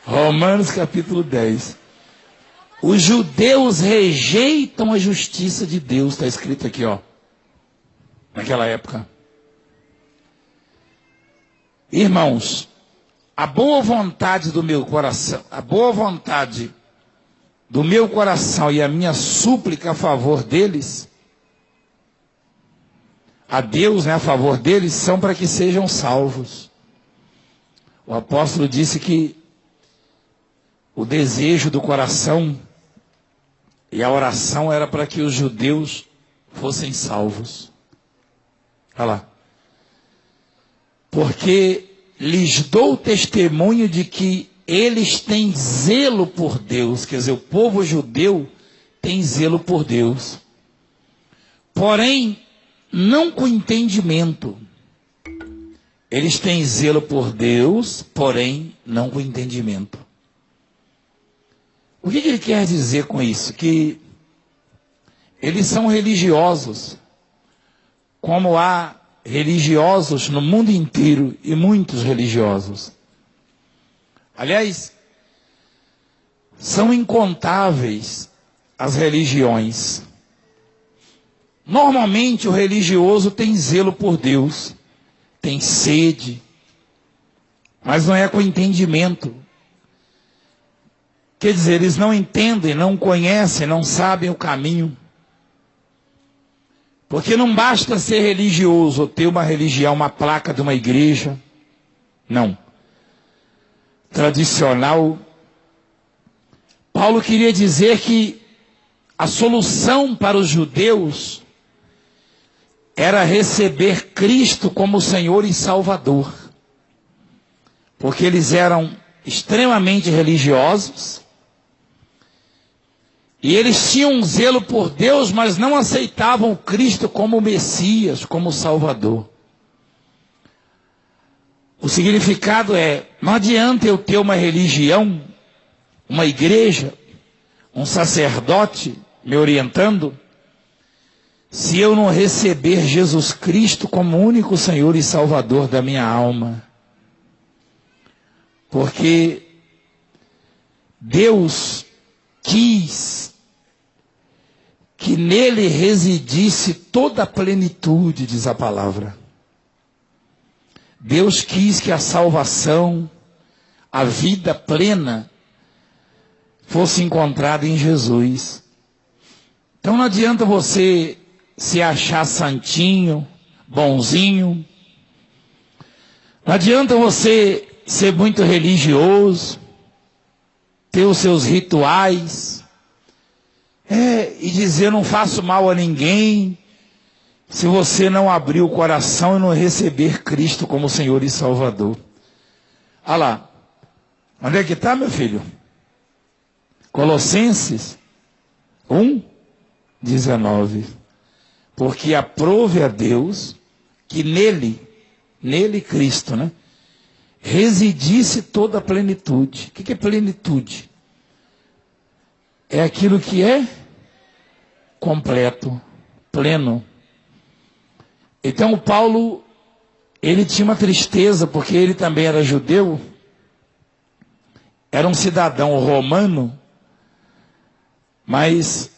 Romanos capítulo 10. Os judeus rejeitam a justiça de Deus, está escrito aqui, ó. Naquela época. Irmãos, a boa vontade do meu coração, e a minha súplica a favor deles, a Deus, né, a favor deles, são para que sejam salvos. O apóstolo disse que o desejo do coração e a oração era para que os judeus fossem salvos. Olha lá. Porque lhes dou testemunho de que eles têm zelo por Deus. Quer dizer, o povo judeu tem zelo por Deus. Porém, não com entendimento. Eles têm zelo por Deus, porém, não com entendimento. O que ele quer dizer com isso? Que eles são religiosos, como há religiosos no mundo inteiro e muitos religiosos. Aliás, são incontáveis as religiões. Normalmente o religioso tem zelo por Deus, tem sede, mas não é com entendimento. Quer dizer, eles não entendem, não conhecem, não sabem o caminho. Porque não basta ser religioso ou ter uma religião, uma placa de uma igreja. Não. Tradicional. Paulo queria dizer que a solução para os judeus era receber Cristo como Senhor e Salvador. Porque eles eram extremamente religiosos. E eles tinham um zelo por Deus, mas não aceitavam Cristo como Messias, como Salvador. O significado é, não adianta eu ter uma religião, uma igreja, um sacerdote me orientando, se eu não receber Jesus Cristo como único Senhor e Salvador da minha alma. Porque Deus quis que nele residisse toda a plenitude, diz a palavra. Deus quis que a salvação, a vida plena, fosse encontrada em Jesus. Então não adianta você se achar santinho, bonzinho. Não adianta você ser muito religioso, ter os seus rituais, e dizer não faço mal a ninguém, se você não abrir o coração e não receber Cristo como Senhor e Salvador. Olha lá, onde é que está, meu filho? Colossenses 1:19. Porque aprove a Deus que nele Cristo, né, residisse toda a plenitude. O que é plenitude? É aquilo que é completo, pleno. Então o Paulo, ele tinha uma tristeza, porque ele também era judeu, era um cidadão romano, mas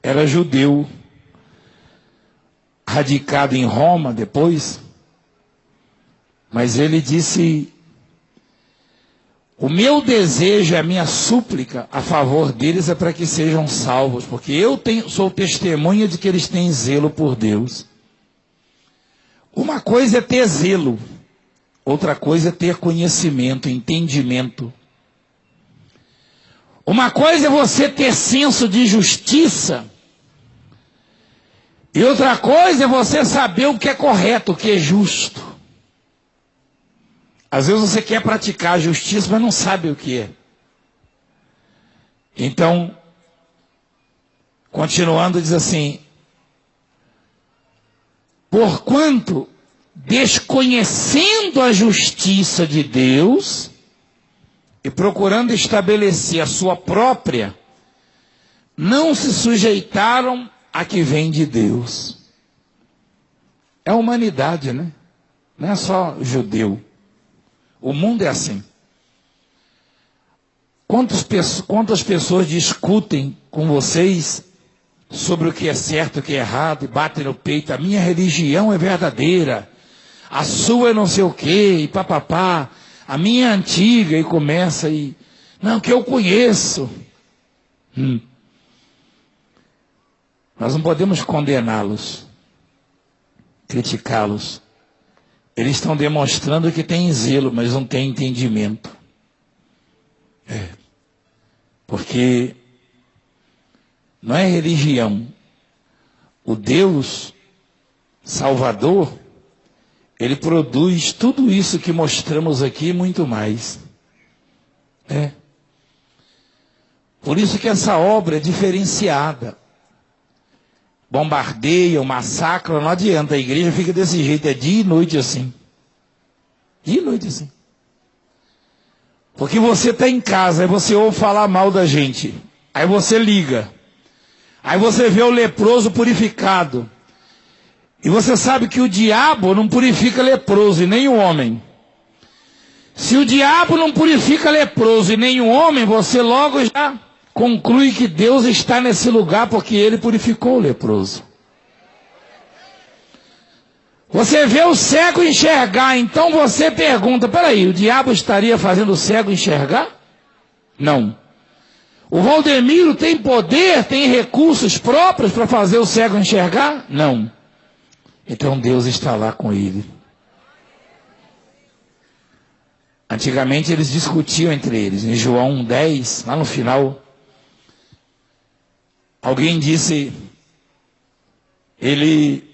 era judeu, radicado em Roma depois. Mas ele disse: o meu desejo, a minha súplica a favor deles é para que sejam salvos, porque eu sou testemunha de que eles têm zelo por Deus. Uma coisa é ter zelo, outra coisa é ter conhecimento, entendimento. Uma coisa é você ter senso de justiça, e outra coisa é você saber o que é correto, o que é justo. Às vezes você quer praticar a justiça, mas não sabe o que é. Então, continuando, diz assim: porquanto, desconhecendo a justiça de Deus e procurando estabelecer a sua própria, não se sujeitaram a que vem de Deus. É a humanidade, né? Não é só judeu. O mundo é assim. Quantas pessoas discutem com vocês sobre o que é certo e o que é errado, e batem no peito, a minha religião é verdadeira, a sua é não sei o quê, e papapá, a minha é antiga, e começa aí, não, que eu conheço. Nós não podemos condená-los, criticá-los. Eles estão demonstrando que têm zelo, mas não têm entendimento. Porque não é religião. O Deus Salvador, Ele produz tudo isso que mostramos aqui e muito mais. Por isso que essa obra é diferenciada. Bombardeiam, massacram, não adianta. A igreja fica desse jeito, é dia e noite assim. Dia e noite assim. Porque você está em casa, aí você ouve falar mal da gente. Aí você liga. Aí você vê o leproso purificado. E você sabe que o diabo não purifica leproso e nem o homem. Se o diabo não purifica leproso e nem o homem, você logo já conclui que Deus está nesse lugar porque Ele purificou o leproso. Você vê o cego enxergar, então você pergunta, peraí, o diabo estaria fazendo o cego enxergar? Não. O Valdemiro tem poder, tem recursos próprios para fazer o cego enxergar? Não. Então Deus está lá com ele. Antigamente eles discutiam entre eles. Em João 10, lá no final, alguém disse, ele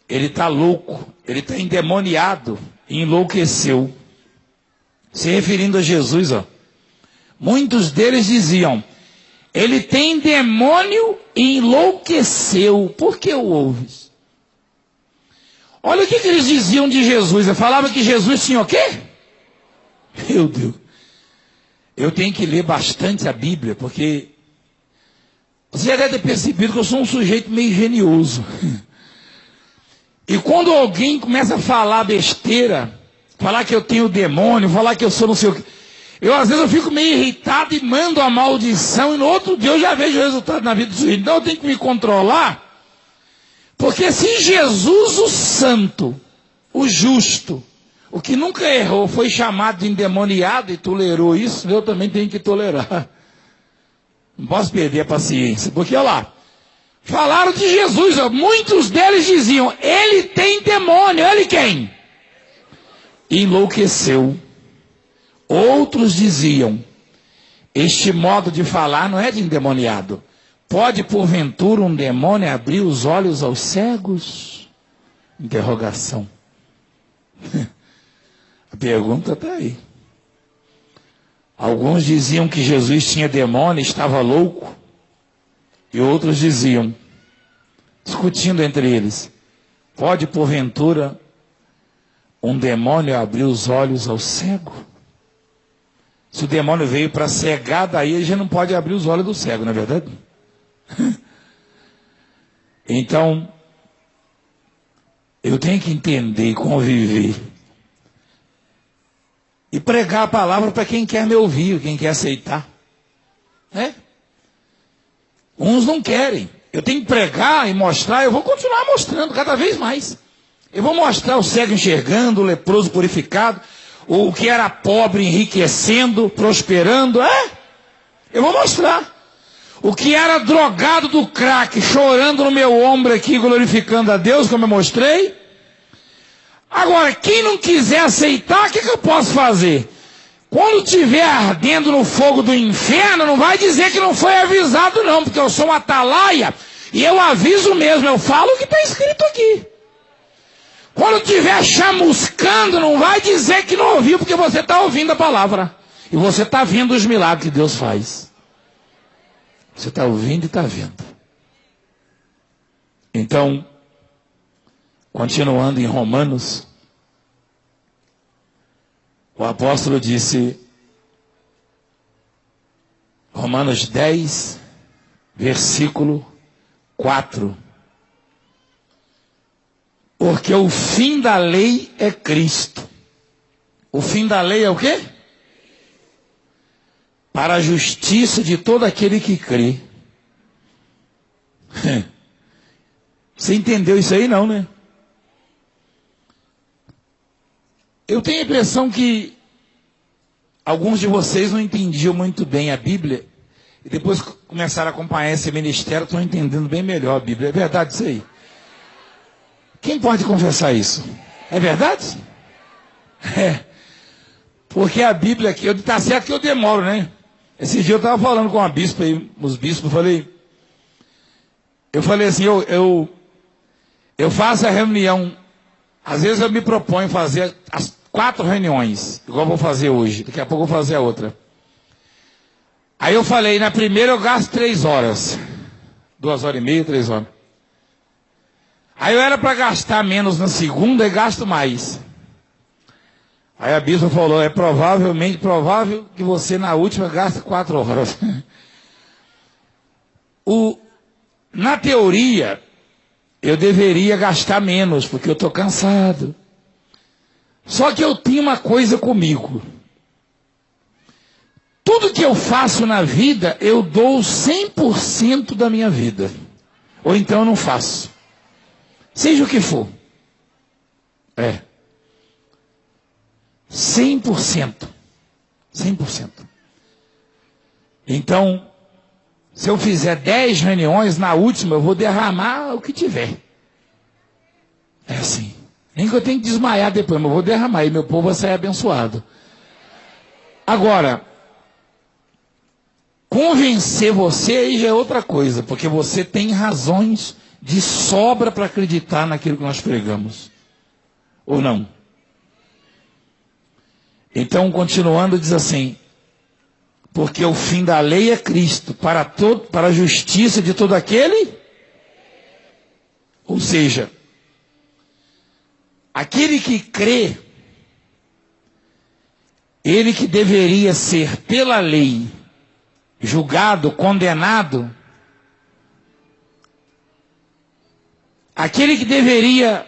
está louco, ele está endemoniado, e enlouqueceu. Se referindo a Jesus, muitos deles diziam, ele tem demônio e enlouqueceu. Por que o ouves? Olha o que eles diziam de Jesus. Eu falava que Jesus tinha o quê? Meu Deus. Eu tenho que ler bastante a Bíblia, porque você já deve ter percebido que eu sou um sujeito meio genioso. E quando alguém começa a falar besteira, falar que eu tenho demônio, falar que eu sou não sei o quê, às vezes eu fico meio irritado e mando a maldição, e no outro dia eu já vejo o resultado na vida do sujeito. Então eu tenho que me controlar, porque se Jesus, o santo, o justo, o que nunca errou, foi chamado de endemoniado e tolerou isso, eu também tenho que tolerar. Não posso perder a paciência, porque olha lá, falaram de Jesus, muitos deles diziam, ele tem demônio, ele quem? Enlouqueceu. Outros diziam, este modo de falar não é de endemoniado. Pode porventura um demônio abrir os olhos aos cegos? Interrogação. A pergunta está aí. Alguns diziam que Jesus tinha demônio, estava louco. E outros diziam, discutindo entre eles, pode porventura um demônio abrir os olhos ao cego? Se o demônio veio para cegar, daí ele já não pode abrir os olhos do cego, não é verdade? Então, eu tenho que entender e conviver. E pregar a palavra para quem quer me ouvir, quem quer aceitar. Uns não querem. Eu tenho que pregar e mostrar, eu vou continuar mostrando cada vez mais. Eu vou mostrar o cego enxergando, o leproso purificado, o que era pobre enriquecendo, prosperando, eu vou mostrar. O que era drogado do crack, chorando no meu ombro aqui, glorificando a Deus, como eu mostrei. Agora, quem não quiser aceitar, o que eu posso fazer? Quando estiver ardendo no fogo do inferno, não vai dizer que não foi avisado não, porque eu sou um atalaia, e eu aviso mesmo, eu falo o que está escrito aqui. Quando estiver chamuscando, não vai dizer que não ouviu, porque você está ouvindo a palavra. E você está vendo os milagres que Deus faz. Você está ouvindo e está vendo. Então, continuando em Romanos, o apóstolo disse, Romanos 10, versículo 4. Porque o fim da lei é Cristo. O fim da lei é o quê? para a justiça de todo aquele que crê. Você entendeu isso aí não, né? Eu tenho a impressão que alguns de vocês não entendiam muito bem a Bíblia e depois começaram a acompanhar esse ministério, estão entendendo bem melhor a Bíblia. É verdade isso aí? Quem pode confessar isso? É verdade? É. Porque a Bíblia aqui, está certo que eu demoro, né? Esse dia eu estava falando com uma bispa aí, os bispos, eu falei assim, eu faço a reunião, às vezes eu me proponho fazer as 4 reuniões, igual eu vou fazer hoje, daqui a pouco eu vou fazer a outra. Aí eu falei, na primeira eu gasto 3 horas, 2 horas e meia, 3 horas. Aí eu era para gastar menos na segunda e gasto mais. Aí a bispa falou, é provável que você na última gaste 4 horas. Na teoria, eu deveria gastar menos, porque eu estou cansado. Só que eu tinha uma coisa comigo. Tudo que eu faço na vida, eu dou 100% da minha vida. Ou então eu não faço. Seja o que for. 100%. 100%. Então, se eu fizer 10 reuniões, na última eu vou derramar o que tiver. É assim. Nem que eu tenha que desmaiar depois, mas eu vou derramar e meu povo vai sair abençoado. Agora, convencer você aí já é outra coisa, porque você tem razões de sobra para acreditar naquilo que nós pregamos. Ou não? Então, continuando, diz assim, porque o fim da lei é Cristo, para a justiça de todo aquele, ou seja, aquele que crê, ele que deveria ser pela lei julgado, condenado, aquele que deveria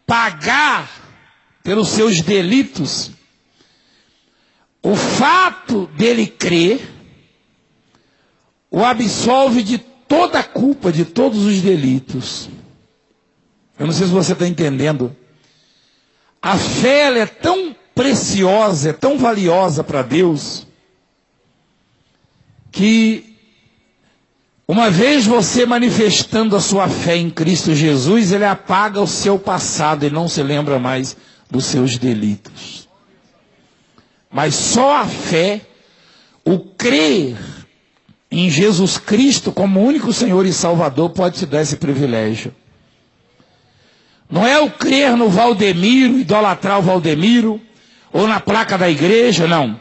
pagar pelos seus delitos, o fato dele crer o absolve de toda a culpa, de todos os delitos. Eu não sei se você está entendendo. A fé ela é tão preciosa, é tão valiosa para Deus, que uma vez você manifestando a sua fé em Cristo Jesus, ele apaga o seu passado e não se lembra mais dos seus delitos. Mas só a fé, o crer em Jesus Cristo como único Senhor e Salvador pode te dar esse privilégio. Não é o crer no Valdemiro, idolatrar o Valdemiro, ou na placa da igreja, não.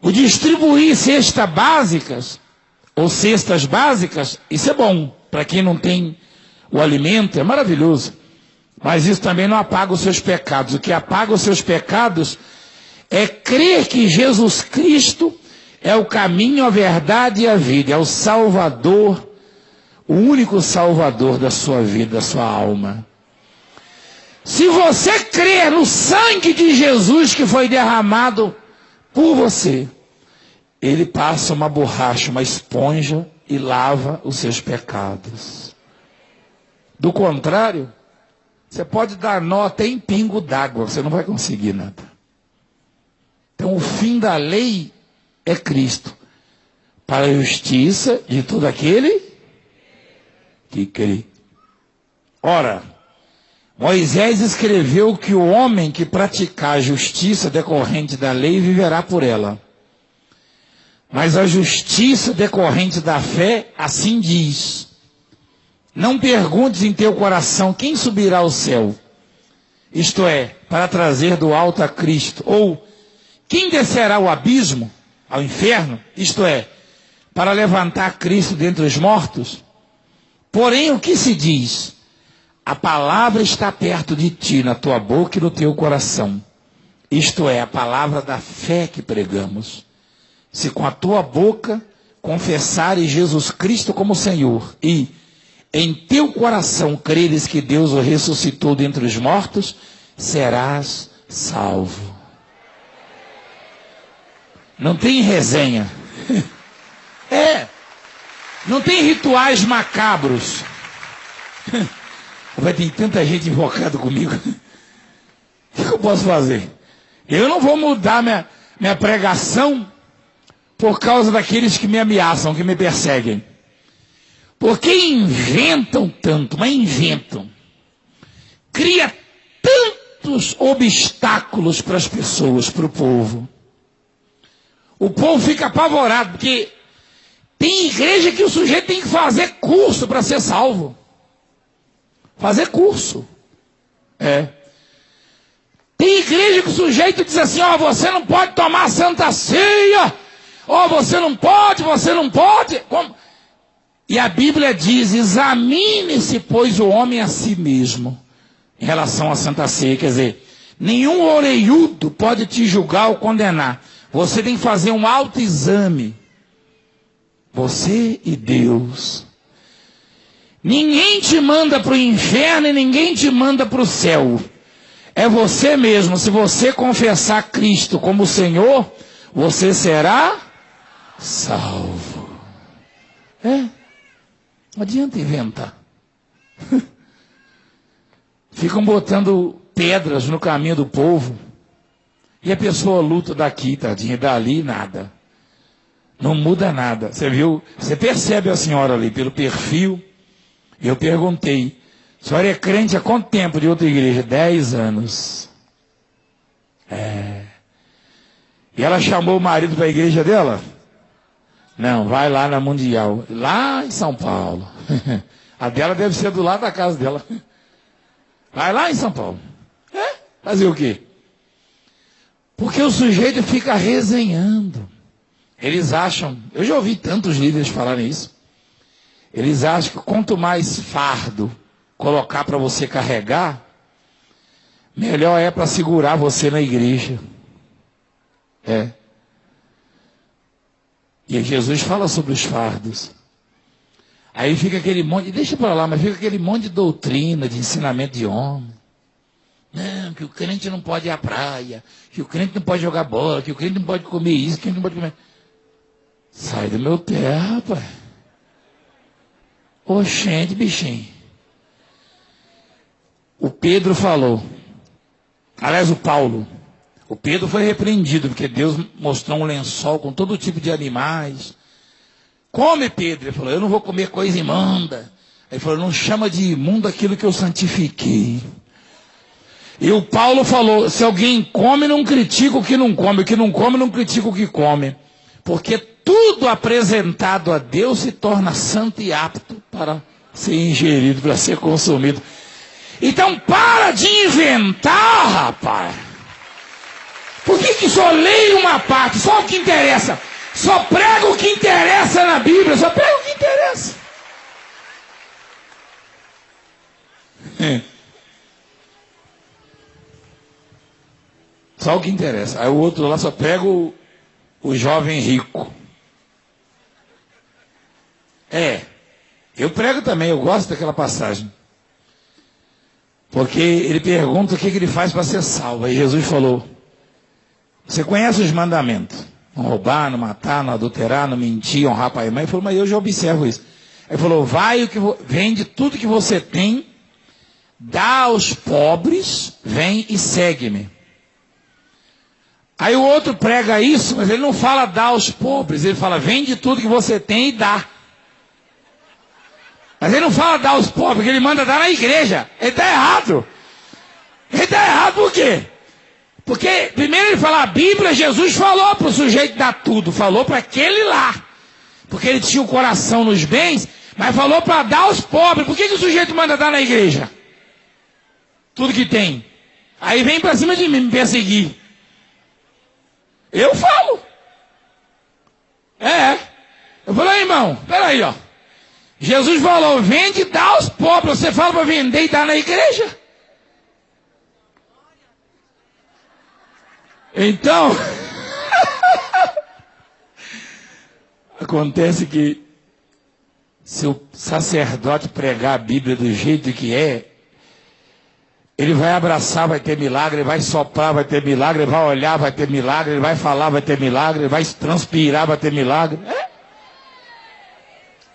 O distribuir cestas básicas, ou cestas básicas, isso é bom. Para quem não tem o alimento, é maravilhoso. Mas isso também não apaga os seus pecados. O que apaga os seus pecados é crer que Jesus Cristo é o caminho, a verdade e a vida. É o Salvador, o único Salvador da sua vida, da sua alma. Se você crer no sangue de Jesus que foi derramado por você, ele passa uma borracha, uma esponja e lava os seus pecados. Do contrário, você pode dar nó até em pingo d'água, você não vai conseguir nada. Então o fim da lei é Cristo, para a justiça de todo aquele que crê. Ora, Moisés escreveu que o homem que praticar a justiça decorrente da lei viverá por ela. Mas a justiça decorrente da fé, assim diz: não perguntes em teu coração quem subirá ao céu, isto é, para trazer do alto a Cristo, ou quem descerá ao abismo, ao inferno, isto é, para levantar Cristo dentre os mortos. Porém, o que se diz? A palavra está perto de ti, na tua boca e no teu coração. Isto é, a palavra da fé que pregamos. Se com a tua boca confessares Jesus Cristo como Senhor e em teu coração creres que Deus o ressuscitou dentre os mortos, serás salvo. Não tem resenha. Não tem rituais macabros. Vai ter tanta gente invocada comigo. O que eu posso fazer? Eu não vou mudar minha pregação por causa daqueles que me ameaçam, que me perseguem. Porque inventam tanto, mas inventam. Cria tantos obstáculos para as pessoas, para o povo. O povo fica apavorado, porque tem igreja que o sujeito tem que fazer curso para ser salvo. Fazer curso. Tem igreja que o sujeito diz assim, você não pode tomar Santa Ceia. Você não pode. Como? E a Bíblia diz, examine-se, pois, o homem a si mesmo, em relação à Santa Ceia. Quer dizer, nenhum oreiudo pode te julgar ou condenar. Você tem que fazer um autoexame. Você e Deus. Ninguém te manda para o inferno e ninguém te manda para o céu. É você mesmo. Se você confessar Cristo como Senhor, você será salvo. Não adianta inventar. Ficam botando pedras no caminho do povo. E a pessoa luta daqui, tadinha, e dali nada. Não muda nada. Você viu? Você percebe a senhora ali pelo perfil. Eu perguntei, a senhora é crente há quanto tempo de outra igreja? 10 anos. E ela chamou o marido para a igreja dela? Não, vai lá na Mundial. Lá em São Paulo. A dela deve ser do lado da casa dela. Vai lá em São Paulo. Fazer o quê? Porque o sujeito fica resenhando. Eles acham, eu já ouvi tantos líderes falarem isso. Eles acham que quanto mais fardo colocar para você carregar, melhor é para segurar você na igreja. E Jesus fala sobre os fardos. Aí fica aquele monte, deixa para lá, mas fica aquele monte de doutrina, de ensinamento de homem. Não, que o crente não pode ir à praia, que o crente não pode jogar bola, que o crente não pode comer isso, que o crente não pode comer. Sai do meu pé, rapaz. Oxente, bichinho. O Pedro falou. Aliás, o Paulo. O Pedro foi repreendido, porque Deus mostrou um lençol com todo tipo de animais. Come, Pedro. Ele falou, eu não vou comer coisa imunda. Ele falou, não chama de imundo aquilo que eu santifiquei. E o Paulo falou, se alguém come, não critica o que não come. O que não come, não critica o que come. Porque tudo apresentado a Deus se torna santo e apto para ser ingerido, para ser consumido. Então para de inventar, rapaz. Por que só leio uma parte, só o que interessa? Só prega o que interessa na Bíblia, só prega o que interessa. Só o que interessa. Aí o outro lá só prega o jovem rico. Eu prego também, eu gosto daquela passagem. Porque ele pergunta o que ele faz para ser salvo. Aí Jesus falou, você conhece os mandamentos? Não roubar, não matar, não adulterar, não mentir, honrar pai e mãe. Ele falou, mas eu já observo isso. Ele falou, vende tudo que você tem, dá aos pobres, vem e segue-me. Aí o outro prega isso, mas ele não fala dá aos pobres, ele fala vende tudo que você tem e dá. Mas ele não fala dar aos pobres, porque ele manda dar na igreja. Ele está errado. Ele está errado por quê? Porque primeiro ele fala a Bíblia, Jesus falou para o sujeito dar tudo, falou para aquele lá. Porque ele tinha o coração nos bens, mas falou para dar aos pobres. Por que o sujeito manda dar na igreja? Tudo que tem. Aí vem para cima de mim me perseguir. Eu falo. Eu falei, irmão, peraí, ó. Jesus falou, vende e dá aos pobres. Você fala para vender e dar na igreja? Então, acontece que se o sacerdote pregar a Bíblia do jeito que é, Ele vai abraçar, vai ter milagre, ele vai soprar, vai ter milagre, ele vai olhar, vai ter milagre, ele vai falar, vai ter milagre, ele vai transpirar, vai ter milagre.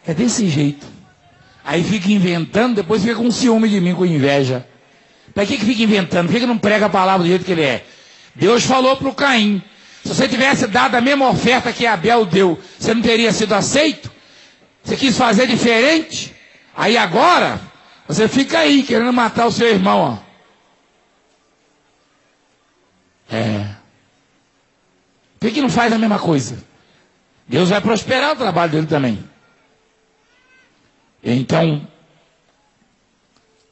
É desse jeito. Aí fica inventando, depois fica com ciúme de mim, com inveja. Para que fica inventando? Por que não prega a palavra do jeito que ele é? Deus falou para o Caim, se você tivesse dado a mesma oferta que Abel deu, você não teria sido aceito? Você quis fazer diferente? Aí agora, você fica aí, querendo matar o seu irmão, ó. Por que não faz a mesma coisa? Deus vai prosperar o trabalho dele também. Então,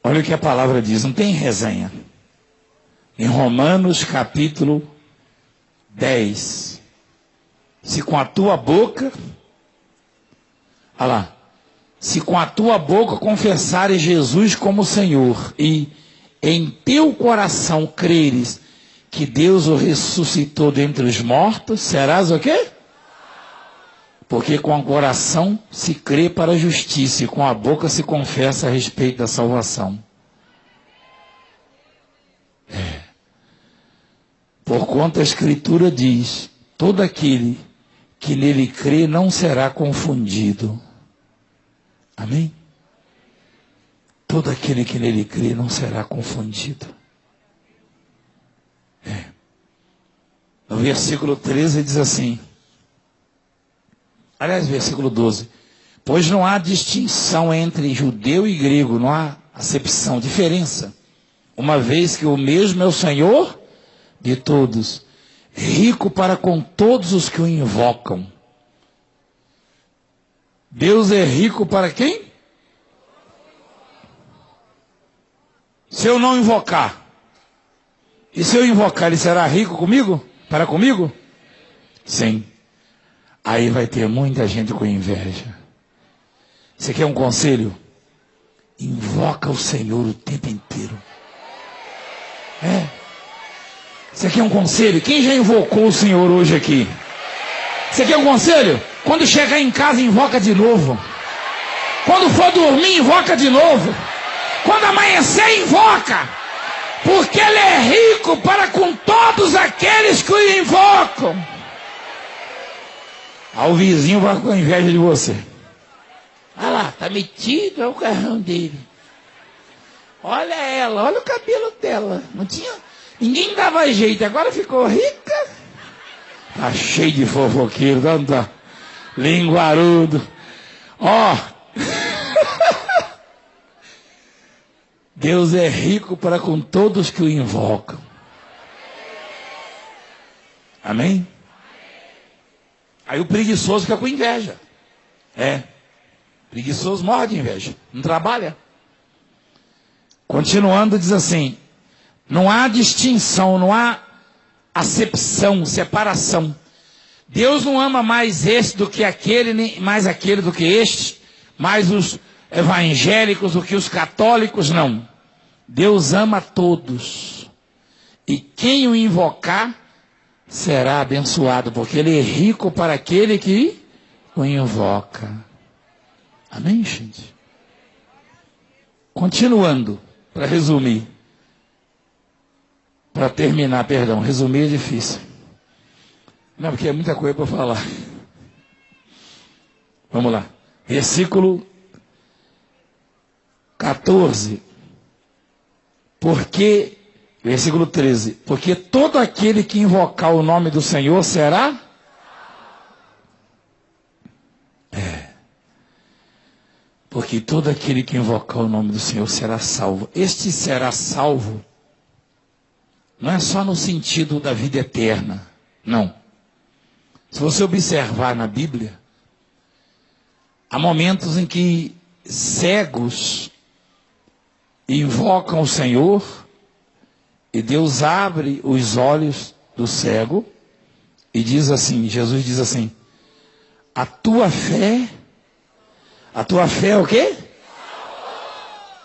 olha o que a palavra diz, não tem resenha. Em Romanos capítulo 10. Se com a tua boca, olha lá, se com a tua boca confessares Jesus como Senhor e em teu coração creres que Deus o ressuscitou dentre os mortos, serás o quê? Porque com o coração se crê para a justiça e com a boca se confessa a respeito da salvação. Porquanto a Escritura diz, todo aquele que nele crê não será confundido. Amém? Todo aquele que nele crê não será confundido. No versículo 13 diz assim, aliás, versículo 12, pois não há distinção entre judeu e grego, não há acepção, diferença, uma vez que o mesmo é o Senhor de todos, rico para com todos os que o invocam. Deus é rico para quem? Se eu não invocar, e se eu invocar, ele será rico comigo? Para comigo? Sim. Aí vai ter muita gente com inveja. Você quer um conselho? Invoca o Senhor o tempo inteiro. Você quer um conselho? Quem já invocou o Senhor hoje aqui? Você quer um conselho? Quando chegar em casa, invoca de novo. Quando for dormir, invoca de novo. Quando amanhecer, invoca. Porque Ele é rico para com todos aqueles que o invocam. Aí o vizinho vai com inveja de você. Olha lá, tá metido, é o carrão dele. Olha ela, olha o cabelo dela. Não tinha, ninguém dava jeito, agora ficou rica. Tá cheio de fofoqueiro, não tá? Linguarudo. Ó. Deus é rico para com todos que o invocam. Amém? Aí o preguiçoso fica com inveja. Preguiçoso morre de inveja. Não trabalha. Continuando, diz assim, não há distinção, não há acepção, separação. Deus não ama mais esse do que aquele, nem mais aquele do que este, mais os evangélicos do que os católicos, não. Deus ama todos. E quem o invocar será abençoado, porque Ele é rico para aquele que o invoca. Amém, gente? Continuando, para resumir. Para terminar, perdão, resumir é difícil. Não, porque é muita coisa para falar. Vamos lá. Versículo 14. Porque, versículo 13. Porque todo aquele que invocar o nome do Senhor será? Porque todo aquele que invocar o nome do Senhor será salvo. Este será salvo não é só no sentido da vida eterna. Não. Se você observar na Bíblia, há momentos em que cegos invocam o Senhor e Deus abre os olhos do cego e diz assim, Jesus diz assim, a tua fé é o quê?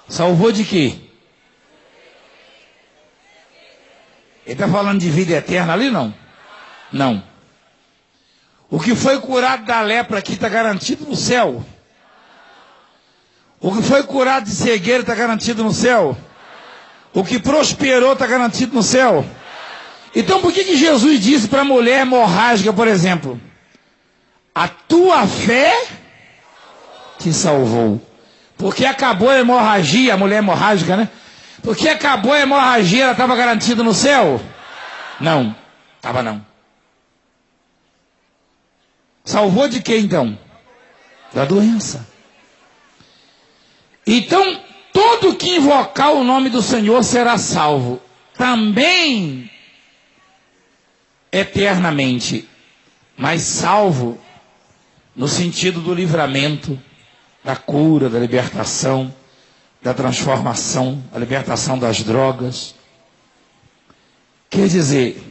Salvou de quê? Ele está falando de vida eterna ali, não? Não. O que foi curado da lepra aqui está garantido no céu. O que foi curado de cegueira está garantido no céu. O que prosperou está garantido no céu. Então por que Jesus disse para a mulher hemorrágica, por exemplo, a tua fé te salvou? Porque acabou a hemorragia, a mulher hemorrágica, né? Porque acabou a hemorragia, ela estava garantida no céu? Não, estava não. Salvou de quê então? Da doença. Então, todo que invocar o nome do Senhor será salvo. Também eternamente. Mas salvo no sentido do livramento, da cura, da libertação, da transformação, a libertação das drogas. Quer dizer,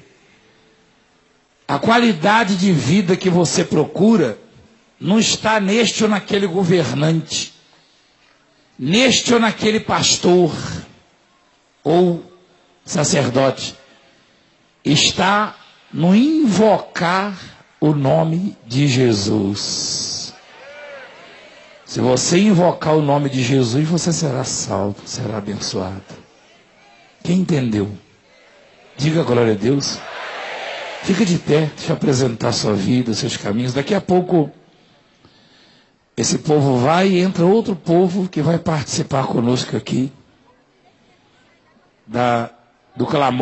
a qualidade de vida que você procura não está neste ou naquele governante, neste ou naquele pastor ou sacerdote. Está no invocar o nome de Jesus. Se você invocar o nome de Jesus, você será salvo, será abençoado. Quem entendeu? Diga glória a Deus. Fica de pé, deixa eu apresentar a sua vida, os seus caminhos. Daqui a pouco, esse povo vai e entra outro povo que vai participar conosco aqui do clamor.